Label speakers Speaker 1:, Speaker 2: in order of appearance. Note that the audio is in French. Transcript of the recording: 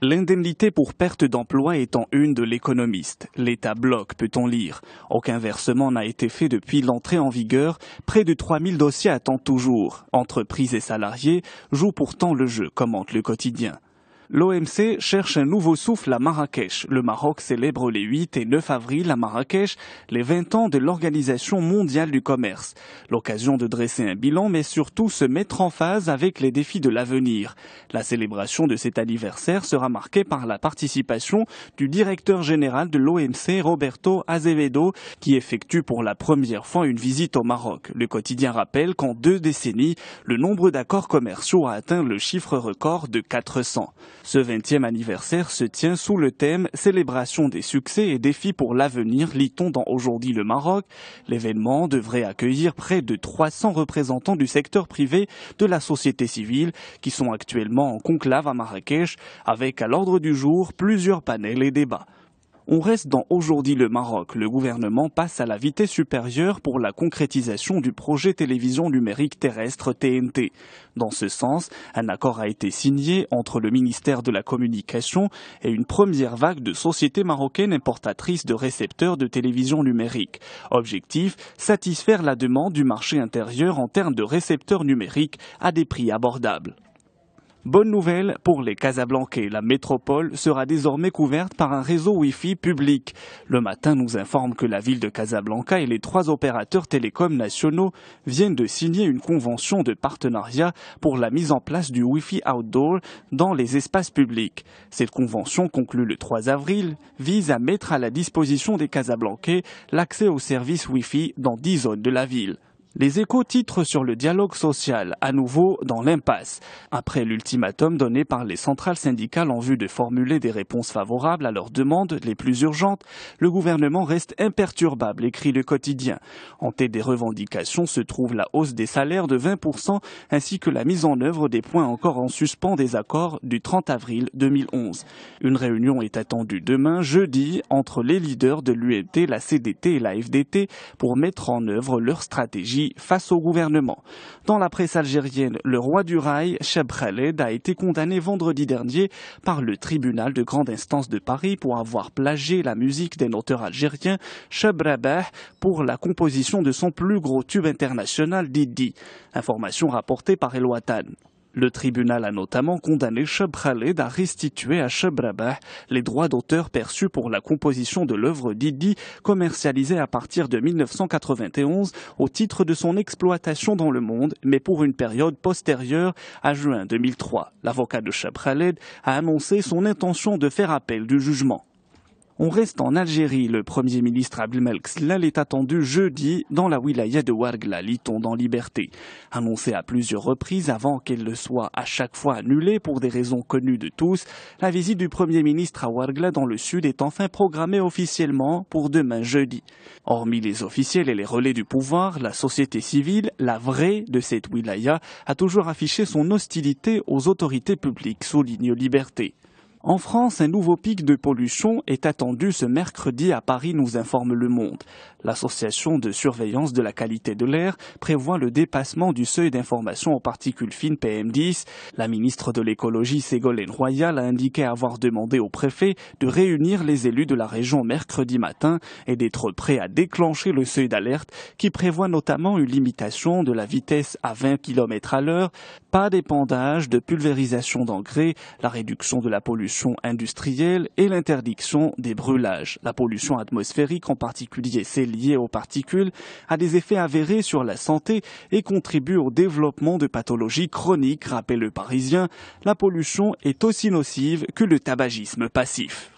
Speaker 1: L'indemnité pour perte d'emploi est en une de l'Économiste. L'État bloque, peut-on lire. Aucun versement n'a été fait depuis l'entrée en vigueur. Près de 3000 dossiers attendent toujours. Entreprises et salariés jouent pourtant le jeu, commente le quotidien. L'OMC cherche un nouveau souffle à Marrakech. Le Maroc célèbre les 8 et 9 avril à Marrakech les 20 ans de l'Organisation mondiale du commerce. L'occasion de dresser un bilan, mais surtout se mettre en phase avec les défis de l'avenir. La célébration de cet anniversaire sera marquée par la participation du directeur général de l'OMC, Roberto Azevedo, qui effectue pour la première fois une visite au Maroc. Le quotidien rappelle qu'en 2 décennies, le nombre d'accords commerciaux a atteint le chiffre record de 400. Ce 20e anniversaire se tient sous le thème « Célébration des succès et défis pour l'avenir », lit-on dans Aujourd'hui le Maroc. L'événement devrait accueillir près de 300 représentants du secteur privé de la société civile qui sont actuellement en conclave à Marrakech, avec à l'ordre du jour plusieurs panels et débats. On reste dans Aujourd'hui le Maroc. Le gouvernement passe à la vitesse supérieure pour la concrétisation du projet télévision numérique terrestre TNT. Dans ce sens, un accord a été signé entre le ministère de la Communication et une première vague de sociétés marocaines importatrices de récepteurs de télévision numérique. Objectif, satisfaire la demande du marché intérieur en termes de récepteurs numériques à des prix abordables. Bonne nouvelle pour les Casablancais, la métropole sera désormais couverte par un réseau Wi-Fi public. Le Matin nous informe que la ville de Casablanca et les 3 opérateurs télécoms nationaux viennent de signer une convention de partenariat pour la mise en place du Wi-Fi outdoor dans les espaces publics. Cette convention, conclue le 3 avril, vise à mettre à la disposition des Casablancais l'accès aux services Wi-Fi dans 10 zones de la ville. Les Échos titrent sur le dialogue social, à nouveau dans l'impasse. Après l'ultimatum donné par les centrales syndicales en vue de formuler des réponses favorables à leurs demandes les plus urgentes, le gouvernement reste imperturbable, écrit le quotidien. En tête des revendications se trouve la hausse des salaires de 20% ainsi que la mise en œuvre des points encore en suspens des accords du 30 avril 2011. Une réunion est attendue demain, jeudi, entre les leaders de l'UMT, la CDT et la FDT pour mettre en œuvre leur stratégie face au gouvernement. Dans la presse algérienne, le roi du rail, Cheb Khaled, a été condamné vendredi dernier par le tribunal de grande instance de Paris pour avoir plagié la musique d'un auteur algérien, Cheb Rabah, pour la composition de son plus gros tube international, Didi. Information rapportée par El Watan. Le tribunal a notamment condamné Cheb Khaled à restituer à Cheb Rabah les droits d'auteur perçus pour la composition de l'œuvre Didi, commercialisée à partir de 1991 au titre de son exploitation dans le monde, mais pour une période postérieure à juin 2003. L'avocat de Cheb Khaled a annoncé son intention de faire appel du jugement. On reste en Algérie. Le Premier ministre Abdelmalek Slal est attendu jeudi dans la wilaya de Ouargla, lit-on dans Liberté. Annoncé à plusieurs reprises avant qu'elle le soit à chaque fois annulée pour des raisons connues de tous, la visite du Premier ministre à Ouargla dans le sud est enfin programmée officiellement pour demain jeudi. Hormis les officiels et les relais du pouvoir, la société civile, la vraie de cette wilaya, a toujours affiché son hostilité aux autorités publiques, souligne Liberté. En France, un nouveau pic de pollution est attendu ce mercredi à Paris, nous informe Le Monde. L'association de surveillance de la qualité de l'air prévoit le dépassement du seuil d'information aux particules fines PM10. La ministre de l'écologie Ségolène Royal a indiqué avoir demandé au préfet de réunir les élus de la région mercredi matin et d'être prêt à déclencher le seuil d'alerte qui prévoit notamment une limitation de la vitesse à 20 km à l'heure, pas d'épandage, de pulvérisation d'engrais, la réduction de la pollution industrielle et l'interdiction des brûlages. La pollution atmosphérique, en particulier celle liée aux particules, a des effets avérés sur la santé et contribue au développement de pathologies chroniques, rappelle le Parisien. La pollution est aussi nocive que le tabagisme passif.